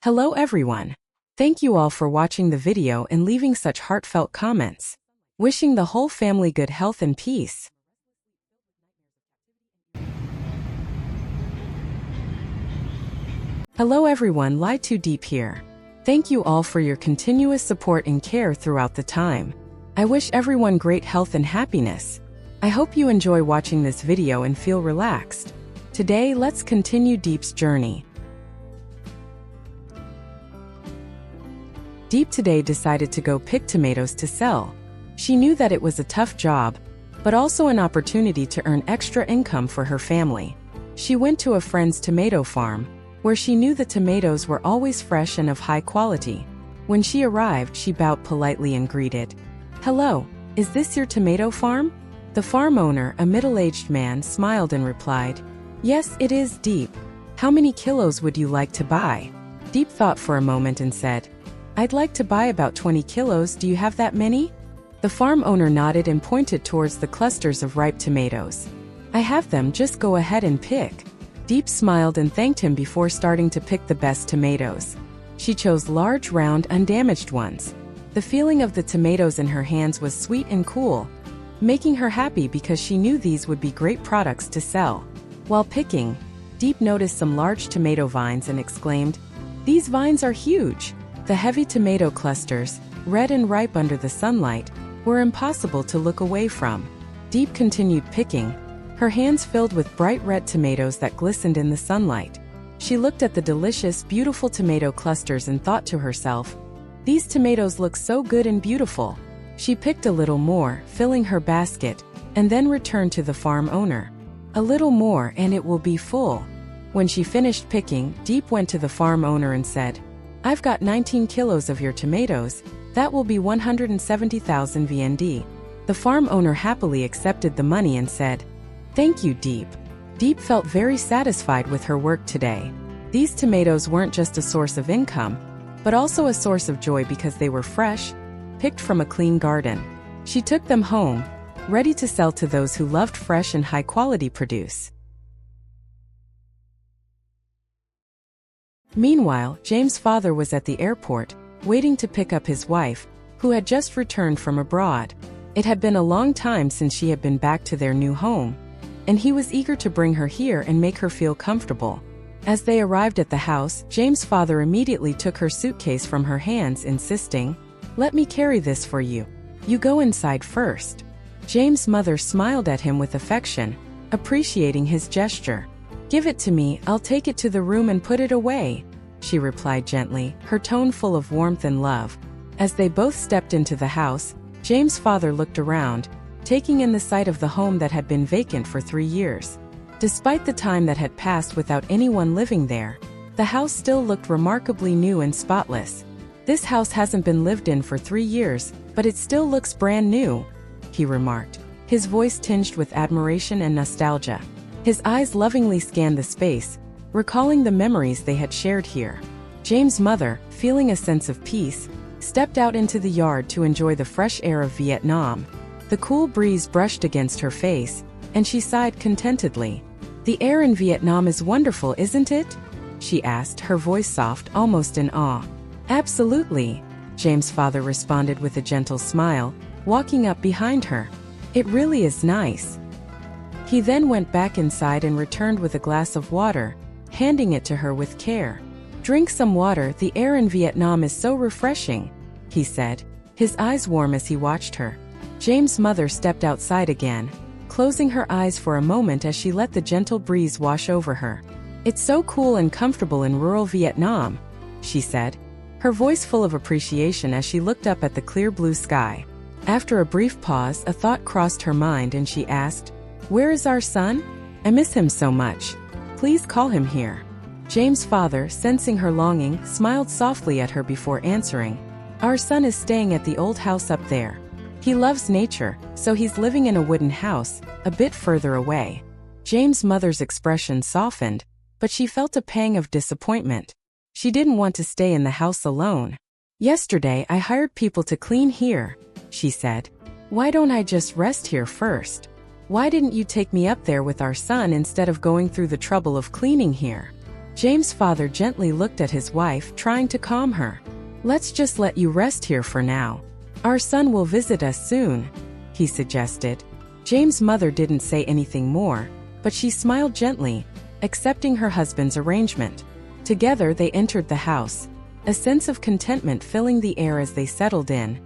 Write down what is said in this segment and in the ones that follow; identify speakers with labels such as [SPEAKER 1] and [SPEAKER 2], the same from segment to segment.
[SPEAKER 1] Hello everyone. Thank you all for watching the video and leaving such heartfelt comments. Wishing the whole family good health and peace. Hello everyone, Diep here. Thank you all for your continuous support and care throughout the time. I wish everyone great health and happiness. I hope you enjoy watching this video and feel relaxed. Today, let's continue Diep's journey. Diep today decided to go pick tomatoes to sell. She knew that it was a tough job, but also an opportunity to earn extra income for her family. She went to a friend's tomato farm, where she knew the tomatoes were always fresh and of high quality. When she arrived, she bowed politely and greeted, "Hello, is this your tomato farm?" The farm owner, a middle-aged man, smiled and replied, "Yes, it is, Diep. How many kilos would you like to buy?" Diep thought for a moment and said, "I'd like to buy about 20 kilos, do you have that many?" The farm owner nodded and pointed towards the clusters of ripe tomatoes. "I have them, just go ahead and pick." Diep smiled and thanked him before starting to pick the best tomatoes. She chose large, round, undamaged ones. The feeling of the tomatoes in her hands was sweet and cool, making her happy because she knew these would be great products to sell. While picking, Diep noticed some large tomato vines and exclaimed, "These vines are huge!" The heavy tomato clusters, red and ripe under the sunlight, were impossible to look away from. Diep continued picking, her hands filled with bright red tomatoes that glistened in the sunlight. She looked at the delicious, beautiful tomato clusters and thought to herself, "These tomatoes look so good and beautiful." She picked a little more, filling her basket, and then returned to the farm owner. "A little more and it will be full." When she finished picking, Diep went to the farm owner and said, "I've got 19 kilos of your tomatoes, that will be 170,000 VND. The farm owner happily accepted the money and said, "Thank you, Diep." Diep felt very satisfied with her work today. These tomatoes weren't just a source of income, but also a source of joy because they were fresh, picked from a clean garden. She took them home, ready to sell to those who loved fresh and high-quality produce. Meanwhile, James' father was at the airport, waiting to pick up his wife, who had just returned from abroad. It had been a long time since she had been back to their new home, and he was eager to bring her here and make her feel comfortable. As they arrived at the house, James' father immediately took her suitcase from her hands, insisting, "Let me carry this for you. You go inside first." James' mother smiled at him with affection, appreciating his gesture. "Give it to me, I'll take it to the room and put it away," she replied gently, her tone full of warmth and love. As they both stepped into the house, James' father looked around, taking in the sight of the home that had been vacant for 3 years. Despite the time that had passed without anyone living there, the house still looked remarkably new and spotless. "This house hasn't been lived in for 3 years, but it still looks brand new," he remarked, his voice tinged with admiration and nostalgia. His eyes lovingly scanned the space, recalling the memories they had shared here. James' mother, feeling a sense of peace, stepped out into the yard to enjoy the fresh air of Vietnam. The cool breeze brushed against her face, and she sighed contentedly. "The air in Vietnam is wonderful, isn't it?" she asked, her voice soft, almost in awe. "Absolutely," James' father responded with a gentle smile, walking up behind her. "It really is nice." He then went back inside and returned with a glass of water, handing it to her with care. "Drink some water, the air in Vietnam is so refreshing," he said, his eyes warm as he watched her. James' mother stepped outside again, closing her eyes for a moment as she let the gentle breeze wash over her. "It's so cool and comfortable in rural Vietnam," she said, her voice full of appreciation as she looked up at the clear blue sky. After a brief pause, a thought crossed her mind and she asked, "Where is our son? I miss him so much. Please call him here." James' father, sensing her longing, smiled softly at her before answering, "Our son is staying at the old house up there. He loves nature, so he's living in a wooden house, a bit further away." James' mother's expression softened, but she felt a pang of disappointment. She didn't want to stay in the house alone. "Yesterday I hired people to clean here," she said. "Why don't I just rest here first? Why didn't you take me up there with our son instead of going through the trouble of cleaning here?" James' father gently looked at his wife, trying to calm her. "Let's just let you rest here for now. Our son will visit us soon," he suggested. James' mother didn't say anything more, but she smiled gently, accepting her husband's arrangement. Together they entered the house, a sense of contentment filling the air as they settled in,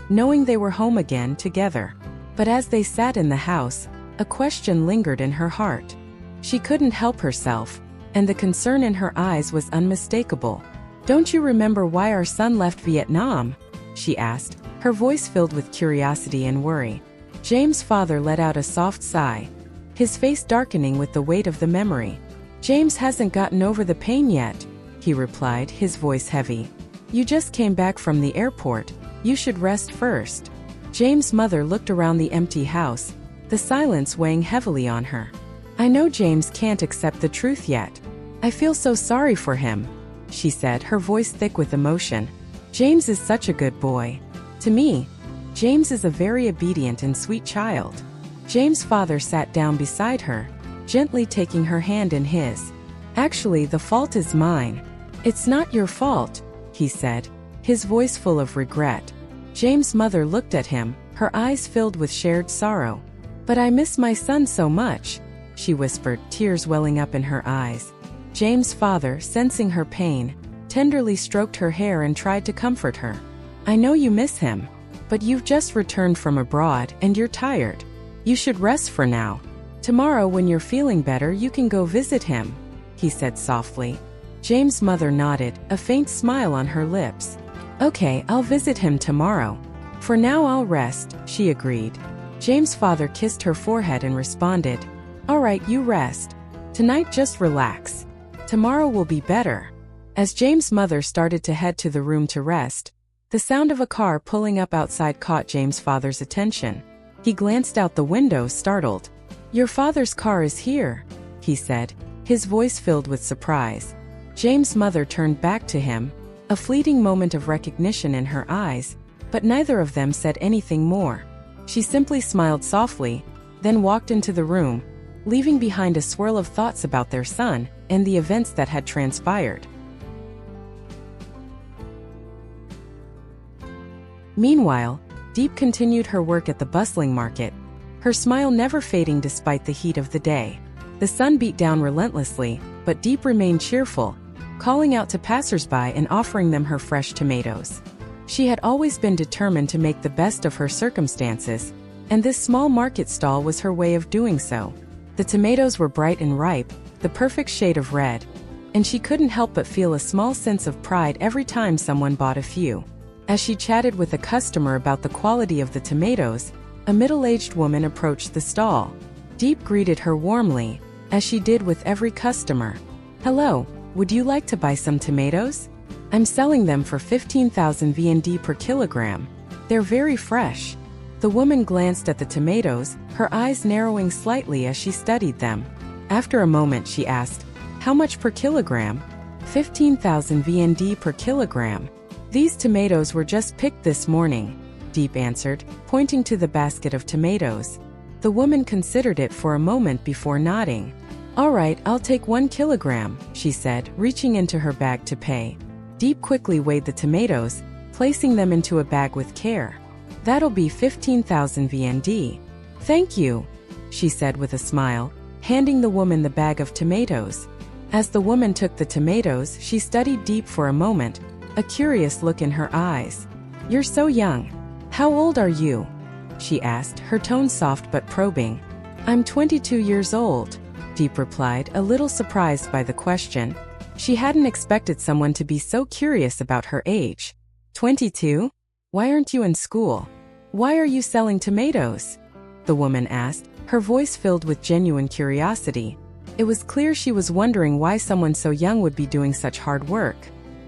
[SPEAKER 1] knowing they were home again together. But as they sat in the house, a question lingered in her heart. She couldn't help herself, and the concern in her eyes was unmistakable. "Don't you remember why our son left Vietnam?" she asked, her voice filled with curiosity and worry. James' father let out a soft sigh, his face darkening with the weight of the memory. "James hasn't gotten over the pain yet," he replied, his voice heavy. "You just came back from the airport. You should rest first." James' mother looked around the empty house, the silence weighing heavily on her. "I know James can't accept the truth yet. I feel so sorry for him," she said, her voice thick with emotion. "James is such a good boy. To me, James is a very obedient and sweet child." James' father sat down beside her, gently taking her hand in his. "Actually, the fault is mine. It's not your fault," he said, his voice full of regret. James' mother looked at him, her eyes filled with shared sorrow. "But I miss my son so much," she whispered, tears welling up in her eyes. James' father, sensing her pain, tenderly stroked her hair and tried to comfort her. "I know you miss him, but you've just returned from abroad and you're tired. You should rest for now. Tomorrow when you're feeling better you can go visit him," he said softly. James' mother nodded, a faint smile on her lips. "Okay, I'll visit him tomorrow. For now I'll rest," she agreed. James' father kissed her forehead and responded, "All right, you rest. Tonight just relax. Tomorrow will be better." As James' mother started to head to the room to rest, the sound of a car pulling up outside caught James' father's attention. He glanced out the window, startled. "Your father's car is here," he said, his voice filled with surprise. James' mother turned back to him, a fleeting moment of recognition in her eyes, but neither of them said anything more. She simply smiled softly, then walked into the room, leaving behind a swirl of thoughts about their son and the events that had transpired. Meanwhile, Diep continued her work at the bustling market, her smile never fading despite the heat of the day. The sun beat down relentlessly, but Diep remained cheerful, calling out to passersby and offering them her fresh tomatoes. She had always been determined to make the best of her circumstances, and this small market stall was her way of doing so. The tomatoes were bright and ripe, the perfect shade of red, and she couldn't help but feel a small sense of pride every time someone bought a few. As she chatted with a customer about the quality of the tomatoes, a middle-aged woman approached the stall. Diep greeted her warmly, as she did with every customer. "Hello, would you like to buy some tomatoes? I'm selling them for 15,000 VND per kilogram. They're very fresh." The woman glanced at the tomatoes, her eyes narrowing slightly as she studied them. After a moment she asked, "How much per kilogram?" 15,000 VND per kilogram. "These tomatoes were just picked this morning," Diep answered, pointing to the basket of tomatoes. The woman considered it for a moment before nodding. "All right, I'll take 1 kilogram, she said, reaching into her bag to pay. Diep quickly weighed the tomatoes, placing them into a bag with care. "That'll be 15,000 VND. "Thank you," she said with a smile, handing the woman the bag of tomatoes. As the woman took the tomatoes, she studied Diep for a moment, a curious look in her eyes. "You're so young. How old are you?" she asked, her tone soft but probing. "I'm 22 years old," Diep replied, a little surprised by the question. She hadn't expected someone to be so curious about her age. 22? Why aren't you in school? Why are you selling tomatoes?" the woman asked, her voice filled with genuine curiosity. It was clear she was wondering why someone so young would be doing such hard work.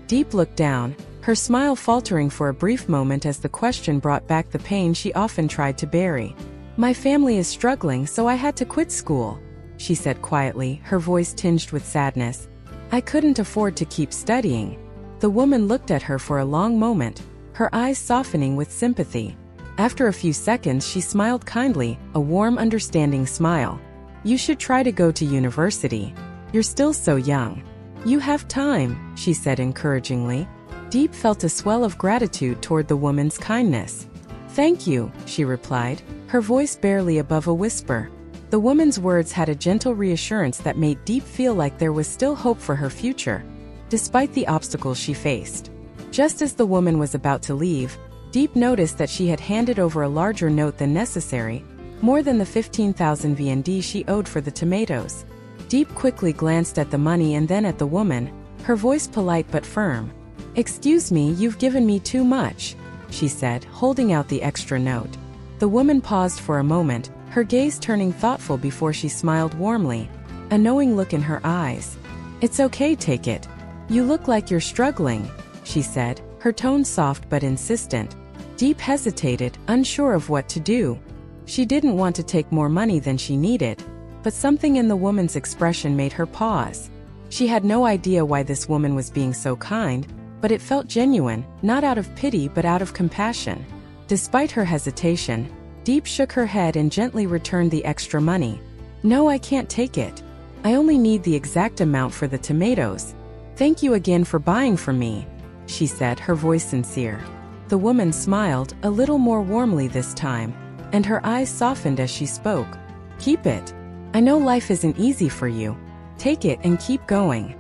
[SPEAKER 1] Diep looked down, her smile faltering for a brief moment as the question brought back the pain she often tried to bury. "My family is struggling, so I had to quit school," she said quietly, her voice tinged with sadness. "I couldn't afford to keep studying." The woman looked at her for a long moment, her eyes softening with sympathy. After a few seconds she smiled kindly, a warm, understanding smile. "You should try to go to university. You're still so young." You have time, she said encouragingly. Diep felt a swell of gratitude toward the woman's kindness. Thank you, she replied, her voice barely above a whisper. The woman's words had a gentle reassurance that made Diep feel like there was still hope for her future, despite the obstacles she faced. Just as the woman was about to leave, Diep noticed that she had handed over a larger note than necessary, more than the 15,000 VND she owed for the tomatoes. Diep quickly glanced at the money and then at the woman, her voice polite but firm. Excuse me, you've given me too much, she said, holding out the extra note. The woman paused for a moment, her gaze turning thoughtful before she smiled warmly, a knowing look in her eyes. It's okay, take it. You look like you're struggling, she said, her tone soft but insistent. Diep hesitated, unsure of what to do. She didn't want to take more money than she needed, but something in the woman's expression made her pause. She had no idea why this woman was being so kind, but it felt genuine, not out of pity but out of compassion. Despite her hesitation, Diep shook her head and gently returned the extra money. No, I can't take it. I only need the exact amount for the tomatoes. Thank you again for buying from me, she said, her voice sincere. The woman smiled, a little more warmly this time, and her eyes softened as she spoke. Keep it. I know life isn't easy for you. Take it and keep going.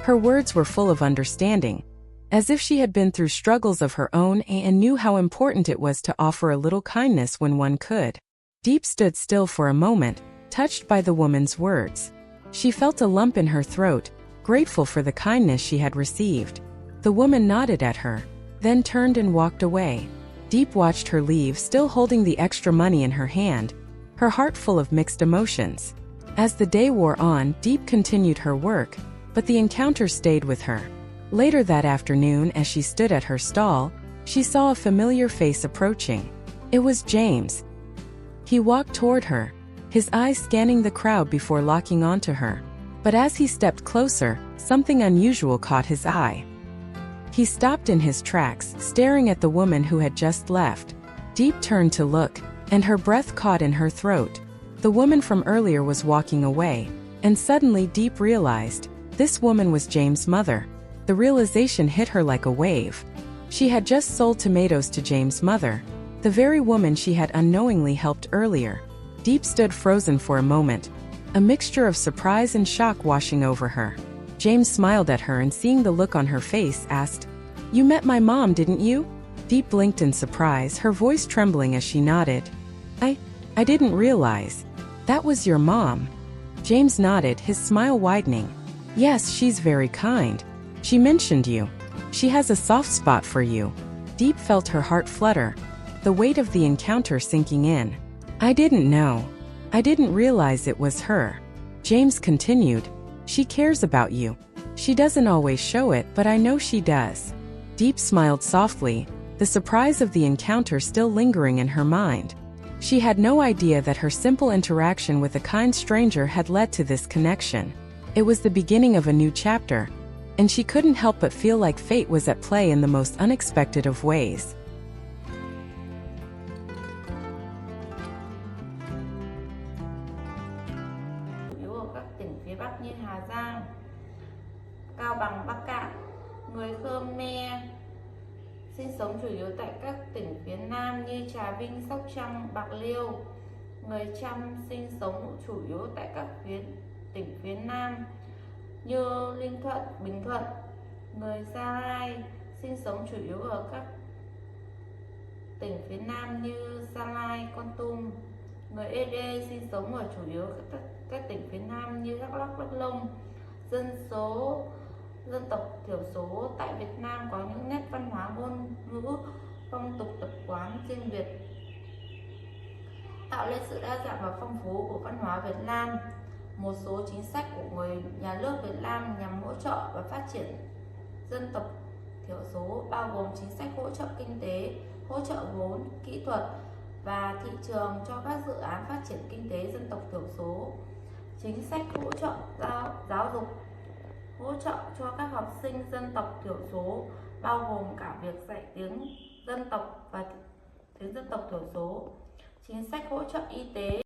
[SPEAKER 1] Her words were full of understanding, as if she had been through struggles of her own and knew how important it was to offer a little kindness when one could. Diep stood still for a moment, touched by the woman's words. She felt a lump in her throat, grateful for the kindness she had received. The woman nodded at her, then turned and walked away. Diep watched her leave, still holding the extra money in her hand, her heart full of mixed emotions. As the day wore on, Diep continued her work, but the encounter stayed with her. Later that afternoon, as she stood at her stall, she saw a familiar face approaching. It was James. He walked toward her, his eyes scanning the crowd before locking onto her. But as he stepped closer, something unusual caught his eye. He stopped in his tracks, staring at the woman who had just left. Diep turned to look, and her breath caught in her throat. The woman from earlier was walking away, and suddenly Diep realized, this woman was James' mother. The realization hit her like a wave. She had just sold tomatoes to James' mother, the very woman she had unknowingly helped earlier. Diep stood frozen for a moment, a mixture of surprise and shock washing over her. James smiled at her and, seeing the look on her face, asked, "You met my mom, didn't you?" Diep blinked in surprise, her voice trembling as she nodded. I didn't realize. That was your mom." James nodded, his smile widening. "Yes, she's very kind. She mentioned you. She has a soft spot for you." Diep felt her heart flutter, the weight of the encounter sinking in. "I didn't know. I didn't realize it was her." James continued, "She cares about you. She doesn't always show it, but I know she does." Diep smiled softly, the surprise of the encounter still lingering in her mind. She had no idea that her simple interaction with a kind stranger had led to this connection. It was the beginning of a new chapter, and she couldn't help but feel like fate was at play in the most unexpected of ways.
[SPEAKER 2] Chủ yếu ở các tỉnh phía Bắc như Hà Giang, Cao Bằng, Bắc Kạn. Người Khmer sinh sống chủ yếu tại các tỉnh phía Nam như Trà Vinh, Sóc Trăng, Bạc Liêu. Người Chăm sinh sống chủ yếu tại các tỉnh phía Nam như Ninh Thuận, Bình Thuận. Người Gia Rai sinh sống chủ yếu ở các tỉnh phía Nam như Gia Lai, Kon Tum. Người Ede sinh sống ở chủ yếu các tỉnh phía Nam như Đắk Lắk, Đắk Nông. Dân tộc thiểu số tại Việt Nam có những nét văn hóa, ngôn ngữ, phong tục tập quán riêng biệt, tạo lên sự đa dạng và phong phú của văn hóa Việt Nam. Một số chính sách của người nhà nước Việt Nam nhằm hỗ trợ và phát triển dân tộc thiểu số bao gồm chính sách hỗ trợ kinh tế, hỗ trợ vốn, kỹ thuật và thị trường cho các dự án phát triển kinh tế dân tộc thiểu số. Chính sách hỗ trợ giáo dục, hỗ trợ cho các học sinh dân tộc thiểu số bao gồm cả việc dạy tiếng dân tộc và tiếng dân tộc thiểu số. Chính sách hỗ trợ y tế